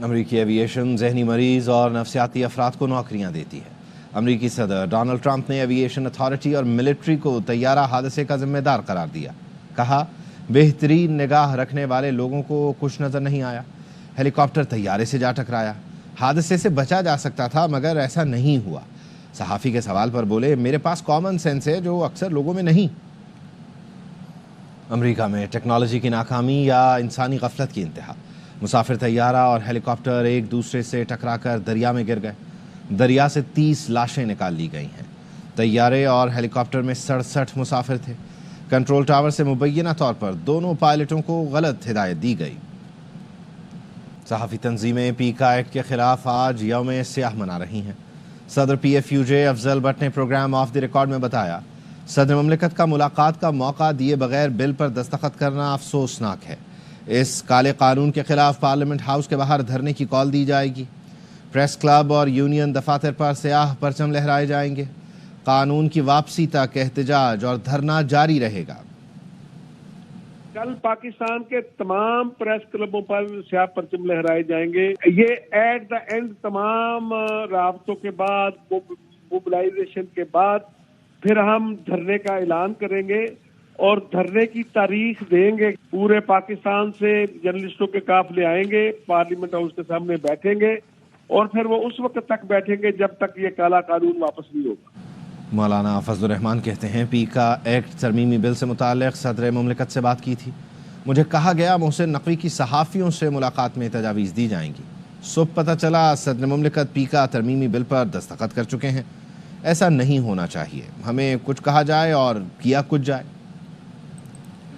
امریکی ایویشن ذہنی مریض اور نفسیاتی افراد کو نوکریاں دیتی ہے۔ امریکی صدر ڈونلڈ ٹرمپ نے ایویشن اتھارٹی اور ملٹری کو طیارہ حادثے کا ذمہ دار قرار دیا۔ کہا بہترین نگاہ رکھنے والے لوگوں کو کچھ نظر نہیں آیا۔ ہیلی کاپٹر طیارے سے جا ٹکرایا۔ حادثے سے بچا جا سکتا تھا مگر ایسا نہیں ہوا۔ صحافی کے سوال پر بولے میرے پاس کامن سینس ہے جو اکثر لوگوں میں نہیں۔ امریکہ میں ٹیکنالوجی کی ناکامی یا انسانی غفلت کی انتہا۔ مسافر طیارہ اور ہیلی کاپٹر ایک دوسرے سے ٹکرا کر دریا میں گر گئے۔ دریا سے 30 لاشیں نکال لی گئی ہیں۔ طیارے اور ہیلی کاپٹر میں 67 مسافر تھے۔ کنٹرول ٹاور سے مبینہ طور پر دونوں پائلٹوں کو غلط ہدایت دی گئی۔ صحافی تنظیمیں پیکا ایکٹ کے خلاف آج یوم سیاہ منا رہی ہیں۔ صدر P if you J Afzal but نے پروگرام آف دی ریکارڈ میں بتایا صدر مملکت کا ملاقات کا موقع دیے بغیر بل پر دستخط کرنا افسوسناک ہے۔ اس کالے قانون کے خلاف پارلیمنٹ ہاؤس کے باہر دھرنے کی کال دی جائے گی۔ پریس کلب اور یونین دفاتر پر سیاہ پرچم لہرائے جائیں گے۔ قانون کی واپسی تک احتجاج اور دھرنا جاری رہے گا۔ کل پاکستان کے تمام پریس کلبوں پر سیاہ پرچم لہرائے جائیں گے۔ یہ ایٹ دا اینڈ تمام رابطوں کے بعد موبلائزیشن کے بعد پھر ہم دھرنے کا اعلان کریں گے اور دھرنے کی تاریخ دیں گے۔ پورے پاکستان سے جرنلسٹوں کے قافلے آئیں گے، پارلیمنٹ ہاؤس کے سامنے بیٹھیں گے اور پھر وہ اس وقت تک بیٹھیں گے جب تک یہ کالا قانون واپس نہیں ہوگا۔ مولانا فضل الرحمان کہتے ہیں پیکا ایکٹ ترمیمی بل سے متعلق صدر مملکت سے بات کی تھی۔ مجھے کہا گیا محسن نقوی کی صحافیوں سے ملاقات میں تجاویز دی جائیں گی۔ صبح پتہ چلا صدر مملکت پیکا ترمیمی بل پر دستخط کر چکے ہیں۔ ایسا نہیں ہونا چاہیے، ہمیں کچھ کہا جائے اور کیا کچھ جائے۔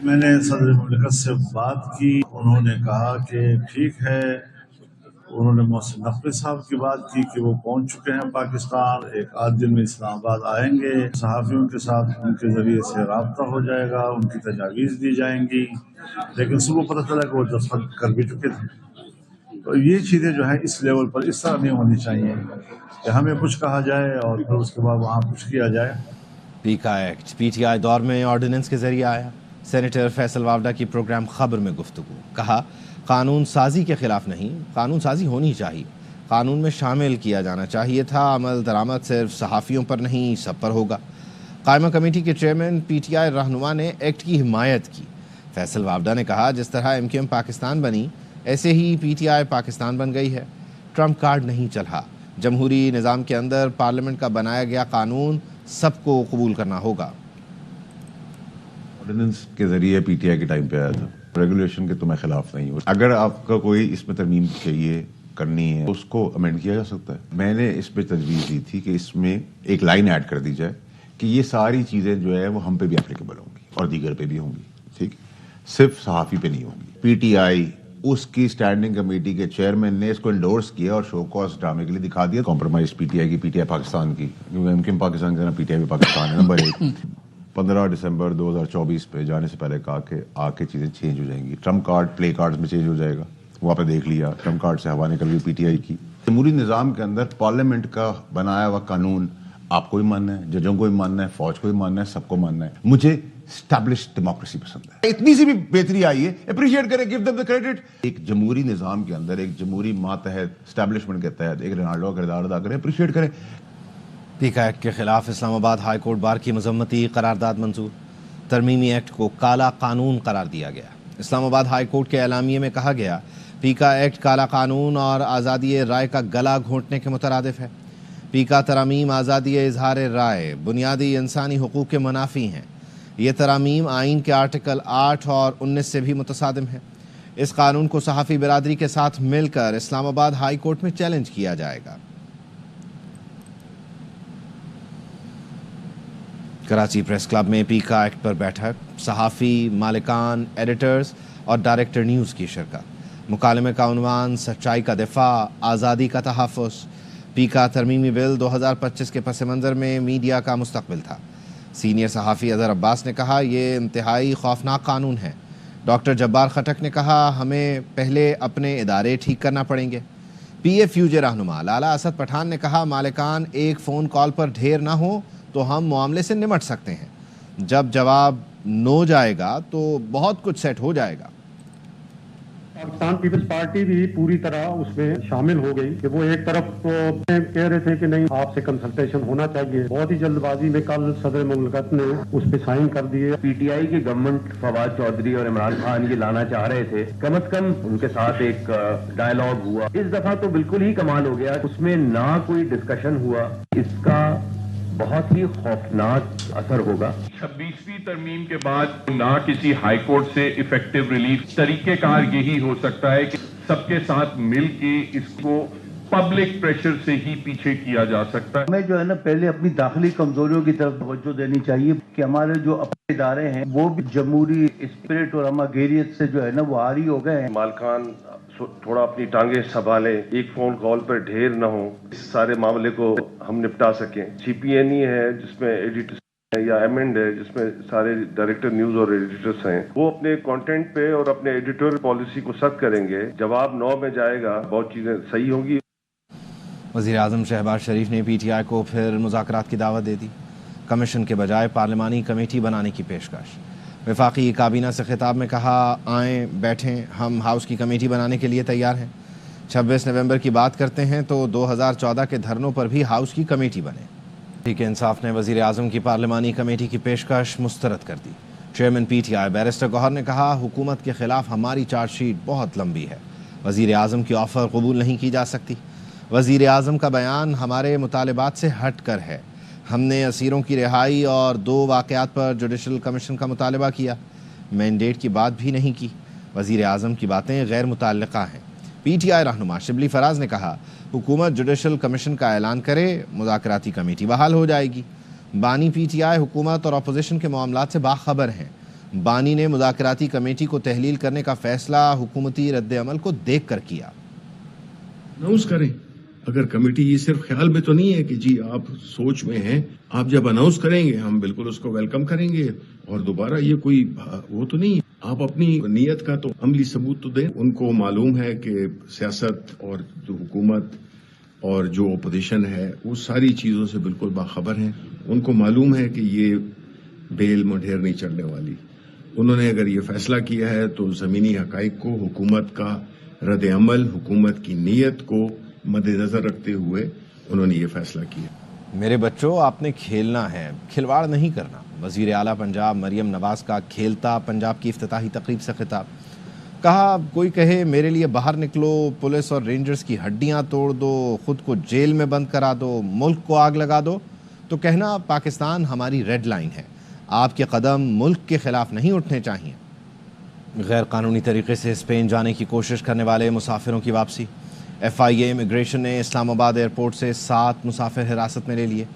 میں نے صدر مملکت سے بات کی، انہوں نے کہا کہ ٹھیک ہے۔ انہوں نے محسن نقوی صاحب کی بات کی کہ وہ پہنچ چکے ہیں پاکستان، ایک آدھ دن میں اسلام آباد آئیں گے۔ صحافیوں کے ساتھ ان کے ذریعے سے رابطہ ہو جائے گا، ان کی تجاویز دی جائیں گی، لیکن صبح پتہ چلا کہ وہ دستخط کر بھی چکے تھے۔ تو یہ چیزیں جو ہیں اس لیول پر اس طرح نہیں ہونی چاہیے کہ ہمیں کچھ کہا جائے اور پھر اس کے بعد وہاں کچھ کیا جائے۔ پیکا ایکٹ پی ٹی آئی دور میں آرڈیننس کے ذریعے آیا۔ سینیٹر فیصل واوڈا کی پروگرام خبر میں گفتگو۔ کہا قانون سازی کے خلاف نہیں، قانون سازی ہونی چاہیے، قانون میں شامل کیا جانا چاہیے تھا۔ عمل درآمد صرف صحافیوں پر نہیں سب پر ہوگا۔ قائمہ کمیٹی کے چیئرمین پی ٹی آئی رہنما نے ایکٹ کی حمایت کی۔ فیصل واوڈا نے کہا جس طرح ایم کیو ایم پاکستان بنی ایسے ہی پی ٹی آئی پاکستان بن گئی ہے۔ ٹرمپ کارڈ نہیں چلا۔ جمہوری نظام کے اندر پارلیمنٹ کا بنایا گیا قانون سب کو قبول کرنا ہوگا۔ آرڈیننس کے ذریعے پی ٹی آئی کے ٹائم پہ آیا تھا۔ ریگولیشن کے تو میں خلاف نہیں ہوں۔ اگر آپ کا کوئی اس میں ترمیم چاہیے کرنی ہے اس کو امینڈ کیا جا سکتا ہے۔ میں نے اس پہ تجویز دی تھی کہ اس میں ایک لائن ایڈ کر دی جائے کہ یہ ساری چیزیں جو ہے وہ ہم پہ بھی اپلیکیبل ہوں گی اور دیگر پہ بھی ہوں گی، ٹھیک، صرف صحافی پہ نہیں ہوں گی۔ پی ٹی آئی اس کی اسٹینڈنگ کمیٹی کے چیئرمین نے اس کو انڈورس کیا اور شو کاز ڈرامے کے لیے دکھا دیا کمپرومائز پی ٹی آئی کی، پی ٹی آئی پاکستان کی، ایم کیو ایم پاکستان کے پی ٹی آئی پاکستان ہے۔ نمبر 1 15 دسمبر 2024 پہ جانے سے پہلے کہا کہ آ کے چیزیں چینج ہو جائیں گی۔ ٹرمپ کارڈ پلے کارڈز میں چینج ہو جائے گا، وہ آپ نے دیکھ لیا۔ ٹرمپ کارڈ سے ہوا نکل گئی پی ٹی آئی کی۔ جمہوری نظام کے اندر پارلیمنٹ کا بنایا ہوا قانون آپ کو بھی ماننا ہے، ججوں کو بھی ماننا ہے، فوج کو بھی ماننا ہے، سب کو ماننا ہے۔ مجھے اسٹیبلشڈ ڈیموکریسی پسند ہے۔ اتنی سی بھی بہتری آئی ہے اپریشیٹ کریں، گیو دیم دی کریڈٹ۔ ایک جمہوری نظام کے اندر ایک جمہوری ماتحت اسٹیبلشمنٹ کے تحت ایک رونالڈو کا کردار ادا کریں، اپریشیٹ کریں۔ پیکا ایکٹ کے خلاف اسلام آباد ہائی کورٹ بار کی مذمتی قرارداد منظور۔ ترمیمی ایکٹ کو کالا قانون قرار دیا گیا۔ اسلام آباد ہائی کورٹ کے اعلامیے میں کہا گیا پیکا ایکٹ کالا قانون اور آزادی رائے کا گلا گھونٹنے کے مترادف ہے۔ پیکا ترامیم آزادی اظہار رائے، بنیادی انسانی حقوق کے منافی ہیں۔ یہ ترامیم آئین کے آرٹیکل 8 اور 19 سے بھی متصادم ہے۔ اس قانون کو صحافی برادری کے ساتھ مل کر اسلام آباد ہائی کورٹ میں چیلنج کیا جائے گا۔ کراچی پریس کلب میں پیکا ایکٹ پر بیٹھک، صحافی، مالکان، ایڈیٹرز اور ڈائریکٹر نیوز کی شرکت۔ مکالمے کا عنوان سچائی کا دفاع، آزادی کا تحفظ۔ پیکا ترمیمی بل 2025 کے پس منظر میں میڈیا کا مستقبل تھا۔ سینئر صحافی اظہر عباس نے کہا یہ انتہائی خوفناک قانون ہے۔ ڈاکٹر جبار خٹک نے کہا ہمیں پہلے اپنے ادارے ٹھیک کرنا پڑیں گے۔ پی ایف یو جے رہنما لالا اسد پٹھان نے کہا مالکان ایک فون کال پر ڈھیر نہ ہو تو ہم معاملے سے نمٹ سکتے ہیں، جب جواب نو جائے گا تو بہت کچھ سیٹ ہو جائے گا۔ पाकिस्तान पीपल्स पार्टी भी पूरी तरह उसमें शामिल हो गई कि वो एक तरफ तो कह रहे थे कि नहीं आपसे कंसल्टेशन होना चाहिए, बहुत ही जल्दबाजी में कल सदर मुमलकत ने उस पर साइन कर दिए। पीटीआई की गवर्नमेंट फवाद चौधरी और इमरान खान ये लाना चाह रहे थे, कम से कम उनके साथ एक डायलॉग हुआ। इस दफा तो बिल्कुल ही कमाल हो गया, उसमें ना कोई डिस्कशन हुआ। इसका बहुत ही खौफनाक असर होगा। 26वीं तरमीम के बाद ना किसी हाई कोर्ट से इफेक्टिव रिलीफ, तरीकेकार यही हो सकता है कि सबके साथ मिल के इसको पब्लिक प्रेशर से ही पीछे किया जा सकता है। हमें जो है ना पहले अपनी दाखिली कमजोरियों की तरफ तवज्जो देनी चाहिए कि हमारे जो अपने इदारे हैं वो भी जमहूरी स्पिरिट और हमागेरियत से जो है ना वो आरी हो गए हैं। इस्माइल खान थोड़ा अपनी टांगे संभाले, एक फोन कॉल पर ढेर न हो, इस सारे मामले को हम निपटा सकें। CPN है जिसमें एडिटर्स या एमेंड है जिसमें सारे डायरेक्टर न्यूज और एडिटर्स हैं, वो अपने कंटेंट पे और अपने एडिटोरियल पॉलिसी को सख्त करेंगे। जवाब 9 में जाएगा, बहुत चीजें सही होंगी। वज़ीर आज़म शहबाज शरीफ ने PTI को फिर मुज़ाकरात की दावत दे दी। कमीशन के बजाय पार्लिमानी कमेटी बनाने की पेशकश। वफाकी काबीना से खिताब में कहा, आएँ बैठें, हम हाउस की कमेटी बनाने के लिए तैयार हैं। 26 नवंबर की बात करते हैं तो 2014 के धरनों पर भी हाउस की कमेटी बने। तहरीक इंसाफ ने वज़ीर आज़म की पार्लिमानी कमेटी की पेशकश मुस्तरद कर दी। चेयरमैन PTI बैरिस्टर गौहर ने कहा, हुकूमत के खिलाफ हमारी चार्जशीट बहुत लंबी है, वज़ीर आज़म की ऑफ़र कबूल नहीं की जा सकती। वज़ीर आज़म का बयान हमारे मुतालिबात से हट कर है। हमने असीरों की रिहाई और 2 वाक़यात पर जुडिशल कमीशन का मुतालबा किया, मैंडेट की बात भी नहीं की। वज़ीर आज़म की बातें गैर मुतल्लिक़ा हैं। PTI रहनुमा शिबली फराज ने कहा, हुकूमत जुडिशल कमीशन का ऐलान करे, मुज़ाकराती कमेटी बहाल हो जाएगी। बानी PTI हुकूमत और अपोजिशन के मामलात से बाखबर हैं। बानी ने मुज़ाकराती कमेटी को तहलील करने का फ़ैसला हुकूमती रद्द अमल को देख कर किया। अनाउंस करें, अगर कमेटी ये सिर्फ ख्याल में तो नहीं है कि जी आप सोच में हैं, आप जब अनाउंस करेंगे हम बिल्कुल उसको वेलकम करेंगे और दोबारा ये कोई वो तो नहीं है। आप अपनी नीयत का तो अमली सबूत तो दें। उनको मालूम है कि सियासत और जो हुकूमत और जो अपोजिशन है वो सारी चीज़ों से बिल्कुल बाखबर हैं। उनको मालूम है कि ये बेल मुंढेर नहीं चढ़ने वाली। उन्होंने अगर ये फैसला किया है तो ज़मीनी हकाइक को, हुकूमत का रद्द अमल, हुकूमत की नीयत को मद्देनजर रखते हुए उन्होंने ये फैसला किया। मेरे बच्चों, आपने खेलना है, खिलवाड़ नहीं करना। वज़ीर आला पंजाब मरियम नवाज़ का खेलता पंजाब की इफ्तिताही तकरीब से खिताब। कहा, कोई कहे मेरे लिए बाहर निकलो, पुलिस और रेंजर्स की हड्डियां तोड़ दो, खुद को जेल में बंद करा दो, मुल्क को आग लगा दो, तो कहना पाकिस्तान हमारी रेड लाइन है, आपके कदम मुल्क के खिलाफ नहीं उठने चाहिए। गैर कानूनी तरीके से स्पेन जाने की कोशिश करने वाले मुसाफिरों की वापसी। FIA इमिग्रेशन ने इस्लामाबाद एयरपोर्ट से 7 मुसाफिर हिरासत में ले लिए।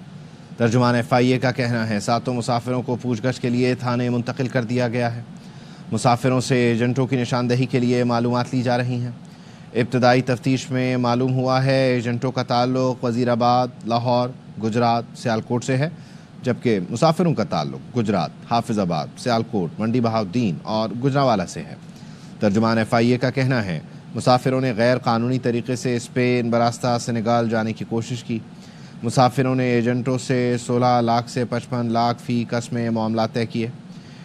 तर्जुमान FIA का कहना है 7 मुसाफिरों को पूछगछ के लिए थाने मुंतकिल कर दिया गया है। मुसाफिरों से एजेंटों की निशानदही के लिए मालूमात ली जा रही हैं। इब्तदाई तफ्तीश में मालूम हुआ है एजेंटों का ताल्लुक वज़ीराबाद, लाहौर, गुजरात, सियालकोट से है, जबकि मुसाफिरों का ताल्लुक गुजरात, हाफिज़ाबाद, सियालकोट, मंडी बहाउद्दीन और गुजरावाला से है। तर्जुमान FIA का कहना है मुसाफिरों ने गैर कानूनी तरीके से स्पेन बरास्ता सेनेगाल जाने की कोशिश की। मुसाफिरों ने एजेंटों से 16 लाख से 55 लाख फ़ी कस में मामला तय किए।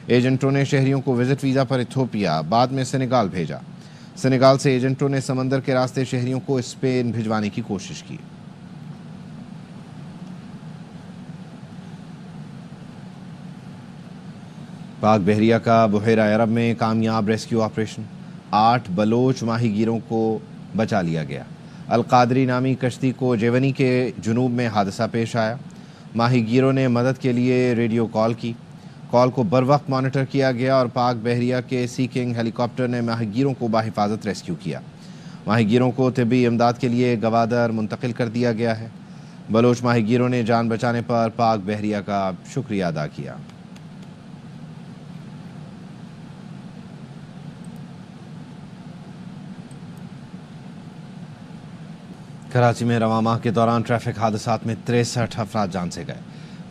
एजेंटों ने शहरियों को विज़िट वीज़ा पर इथोपिया, बाद में सेनेगाल भेजा। सेनेगाल से एजेंटों ने समंदर के रास्ते शहरियों को स्पेन भिजवाने की कोशिश की। पाक बहरिया का बुहेरा अरब में कामयाब रेस्क्यू ऑपरेशन। 8 बलोच माहीगीरों को बचा लिया गया। अलकादरी नामी कश्ती को जेवनी के जुनूब में हादसा पेश आया। माहीगीरों ने मदद के लिए रेडियो कॉल की। कॉल को बर वक्त मॉनिटर किया गया और पाक बहरिया के सी किंग हेलीकॉप्टर ने माहीगीरों को बाहिफाजत रेस्क्यू किया। माहीगीरों को तिब्बी इमदाद के लिए गवादर मुंतकिल कर दिया गया है। बलोच माहीगीरों ने जान बचाने पर पाक बहरिया का शुक्रिया अदा किया। कराची में रवां माह के दौरान ट्रैफिक हादसात में 63 अफराद जान से गए।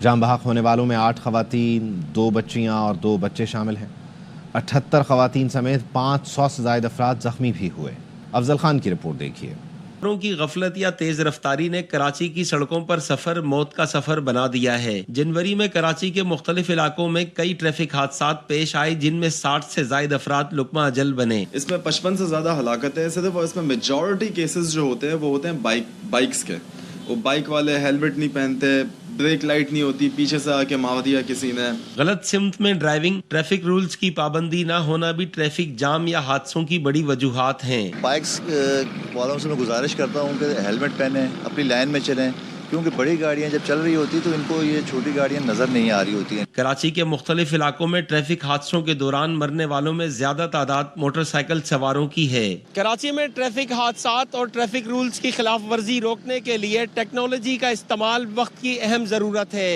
जान बहक होने वालों में 8 खवातीन, 2 बच्चियां और 2 बच्चे शामिल हैं। 78 खवातीन समेत 500 से ज़ायद अफराद जख्मी भी हुए। अफजल खान की रिपोर्ट देखिए। की गफलत या तेज रफ्तारी ने कराची की सड़कों पर सफर मौत का सफर बना दिया है। जनवरी में कराची के मुख्तलिफ इलाकों में कई ट्रैफिक हादसात पेश आए जिनमें 60 से ज्यादा अफराद लुकमा अजल बने। इसमें 55 से ज्यादा हलाकत है सिर्फ, और इसमें मेजॉरिटी केसेस जो होते हैं वो होते हैं बाइक्स के। वो बाइक वाले हेलमेट नहीं पहनते, ब्रेक लाइट नहीं होती, पीछे से आके मार दिया किसी ने। गलत सिमत में ड्राइविंग, ट्रैफिक रूल्स की पाबंदी ना होना भी ट्रैफिक जाम या हादसों की बड़ी वजूहात हैं। बाइक्स वालों से मैं गुजारिश करता हूँ कि हेलमेट पहने, अपनी लाइन में चलें, क्योंकि बड़ी गाड़ियाँ जब चल रही होती तो इनको ये छोटी गाड़ियाँ नजर नहीं आ रही होती हैं। कराची के मुख्तलिफ इलाकों में ट्रैफिक हादसों के दौरान मरने वालों में ज्यादा तादाद मोटरसाइकिल सवारों की है। कराची में ट्रैफिक हादसात और ट्रैफिक रूल्स की खिलाफ वर्जी रोकने के लिए टेक्नोलॉजी का इस्तेमाल वक्त की अहम जरूरत है।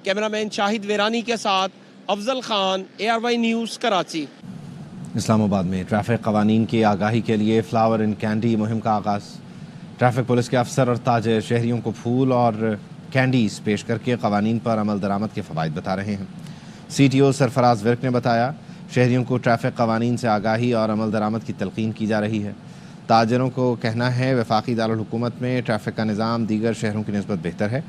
कैमरामैन शाहिद वेरानी के साथ अफजल खान, ARY न्यूज़, कराची। इस्लामाबाद में ट्रैफिक कवानीन की आगाही के लिए फ्लावर एंड कैंडी मुहिम का आगाज़। ट्रैफिक पुलिस के अफसर और ताजिर शहरियों को फूल और कैंडीज पेश करके कवानीन पर अमल दरामद के फ़वाइद बता रहे हैं। CTO सरफराज विर्क ने बताया, शहरियों को ट्रैफिक कवानीन से आगाही और अमल दरामद की तलकीन की जा रही है। ताजिरों को कहना है वफाकी दारुल हुकूमत में ट्रैफिक का निज़ाम दीगर शहरों की निस्बत बेहतर है।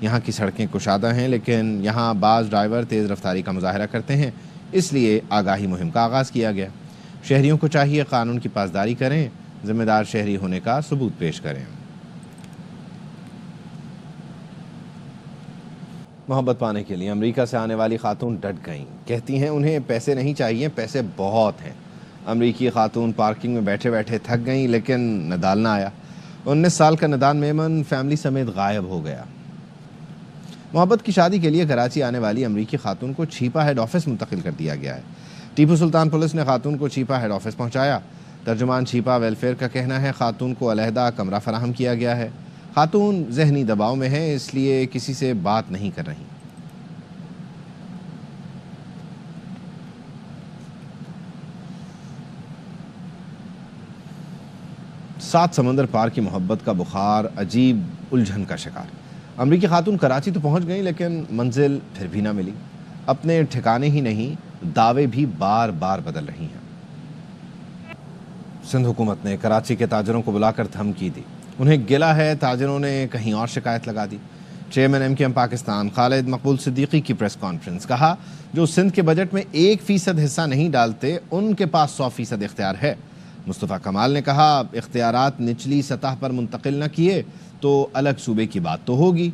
यहाँ की सड़कें कुशादा हैं, लेकिन यहाँ बाज़ ड्राइवर तेज़ रफ्तारी का मुजाहरा करते हैं, इसलिए आगाही मुहिम का आगाज़ किया गया। शहरियों को चाहिए कानून की पासदारी करें, जिम्मेदार शहरी होने का सबूत पेश करें। मोहब्बत पाने के लिए अमेरिका से आने वाली खातून डट गईं। कहती हैं उन्हें पैसे नहीं चाहिए, पैसे बहुत हैं। अमेरिकी खातून पार्किंग में बैठे बैठे थक गईं, लेकिन नदाल ना आया। 19 साल का नदान मेमन फैमिली समेत गायब हो गया। मोहब्बत की शादी के लिए कराची आने वाली अमेरिकी खातून को छीपा हेड ऑफिस मुंतकिल कर दिया गया है। टीपू सुल्तान पुलिस ने खातून को छीपा हेड ऑफिस पहुंचाया। तर्जुमान छीपा वेलफेयर का कहना है खातून को अलहदा कमरा फराहम किया गया है। खातून जहनी दबाव में है, इसलिए किसी से बात नहीं कर रही। सात समंदर पार की मोहब्बत का बुखार अजीब उलझन का शिकार। अमरीकी खातून कराची तो पहुंच गई, लेकिन मंजिल फिर भी ना मिली। अपने ठिकाने ही नहीं, दावे भी बार बार बदल रही हैं। सिंध हुकूमत ने कराची के ताजरों को बुलाकर धमकी दी। उन्हें गिला है ताजरों ने कहीं और शिकायत लगा दी। चेयरमैन MQM पाकिस्तान खालिद मकबूल सिद्दीकी की प्रेस कॉन्फ्रेंस, कहा जो सिंध के बजट में 1% हिस्सा नहीं डालते उनके पास 100% इख्तियार है। मुस्तफ़ा कमाल ने कहा इख्तियारात निचली सतह पर मुंतकिल न किए तो अलग सूबे की बात तो होगी।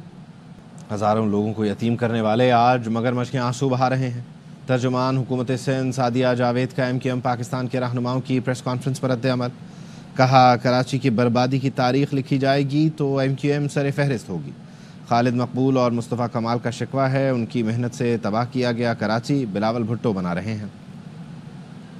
हज़ारों लोगों को यतीम करने वाले आज मगरमच्छ के आंसू बहा रहे हैं। तर्जुमान हुकूमत सिंध सादिया जावेद का MQM पाकिस्तान के रहनुमाओं की प्रेस कॉन्फ्रेंस पर रद्द-ए-अमल। कहा कराची की बर्बादी की तारीख लिखी जाएगी तो MQM सर फहरिस्त होगी। खालिद मकबूल और मुस्तफ़ा कमाल का शिकवा है उनकी मेहनत से तबाह किया गया कराची बिलावल भुट्टो बना रहे हैं।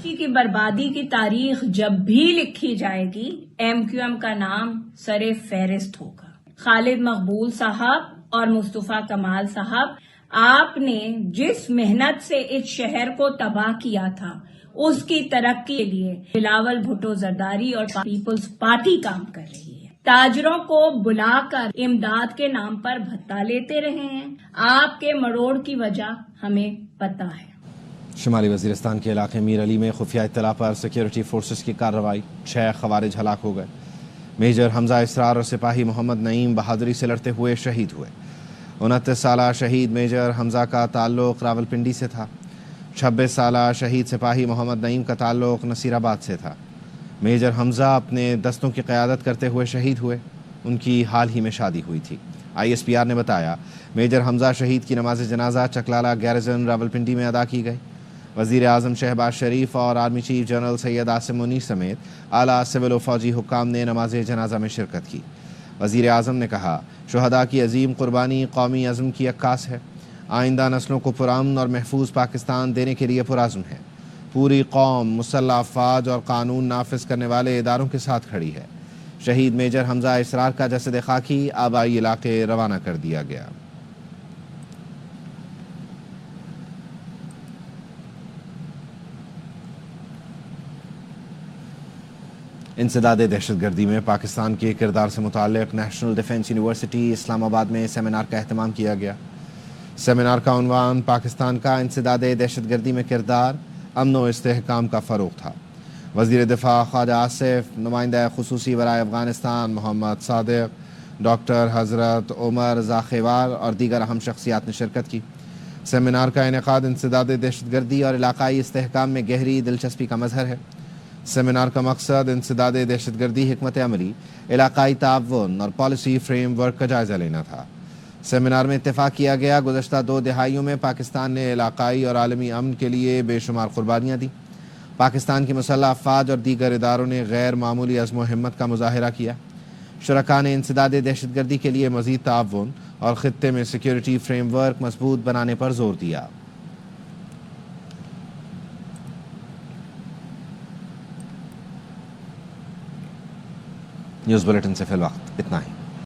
की बर्बादी की तारीख जब भी लिखी जाएगी MQM का नाम सरे फहरिस्त होगा। खालिद मकबूल साहब और मुस्तफ़ा कमाल साहब, आपने जिस मेहनत से इस शहर को तबाह किया था उसकी तरक्की के लिए बिलावल भुट्टो जरदारी और पीपल्स पार्टी काम कर रही है। ताजरों को बुलाकर इमदाद के नाम पर भत्ता लेते रहे हैं। आपके मरोड़ की वजह हमें पता है। शुमाली वजीरिस्तान के इलाके मीर अली में खुफिया इत्तला पर सिक्योरिटी फोर्सेस की कार्रवाई, 6 खवारिज हलाक हो गए। मेजर हमजा इसरार और सिपाही मोहम्मद नईम बहादुरी से लड़ते हुए शहीद हुए। 29 साला शहीद मेजर हमजा का ताल्लुक रावलपिंडी से था। 26 साला शहीद सिपाही मोहम्मद नईम का ताल्लुक नसीराबाद से था। मेजर हमजा अपने दस्तों की क़यादत करते हुए शहीद हुए। उनकी हाल ही में शादी हुई थी। ISPR ने बताया मेजर हमजा शहीद की नमाज जनाजा चकलाला गैरिजन रावलपिंडी में अदा की गई। वज़ीर आज़म शहबाज शरीफ और army chief general Syed Asim Munir समेत आला सिविल व फौजी हुक्काम ने नमाज जनाजा में शिरकत की। वज़ीर आज़म ने कहा शुहदा की अजीम कुर्बानी कौमी अज़्म की अक्कास है। आइंदा नस्लों को पुरअमन और महफूज पाकिस्तान देने के लिए पुरअज़्म है। पूरी कौम मुसल्लह अफ़वाज और कानून नाफिज करने वाले इदारों के साथ खड़ी है। शहीद मेजर हमजा इसरार का जसद खाकी आबाई इलाके रवाना कर दिया गया। इंसदाद दहशतगर्दी में पाकिस्तान के किरदार से मुताल्लिक़ नेशनल डिफेंस यूनिवर्सिटी इस्लामाबाद में सेमिनार का अहतमाम किया गया। सेमिनार का उन्वान पाकिस्तान का इंसदाद दहशतगर्दी में किरदार, अमन व इस्तेहकाम का फ़रोग़ था। وزیر دفاع خواجہ آصف، نمائندہ خصوصی برائے افغانستان محمد صادق، ڈاکٹر حضرت عمر زاخیوار اور دیگر اہم شخصیات نے شرکت کی۔ سیمینار کا انعقاد انسداد دہشت گردی اور علاقائی استحکام میں گہری دلچسپی کا مظہر ہے۔ سیمینار کا مقصد انسداد دہشت گردی، حکمت عملی، علاقائی تعاون اور پالیسی فریم ورک کا جائزہ لینا تھا۔ سیمینار میں اتفاق کیا گیا گزشتہ 2 دہائیوں میں پاکستان نے علاقائی اور عالمی امن کے لیے بے شمار قربانیاں دیں۔ پاکستان کی مسلح افواج اور دیگر اداروں نے غیر معمولی عزم و ہمت کا مظاہرہ کیا۔ شرکاء نے انسداد دہشت گردی کے لیے مزید تعاون اور خطے میں سیکیورٹی فریم ورک مضبوط بنانے پر زور دیا۔ نیوز بلیٹن سے فی الوقت اتنا ہی۔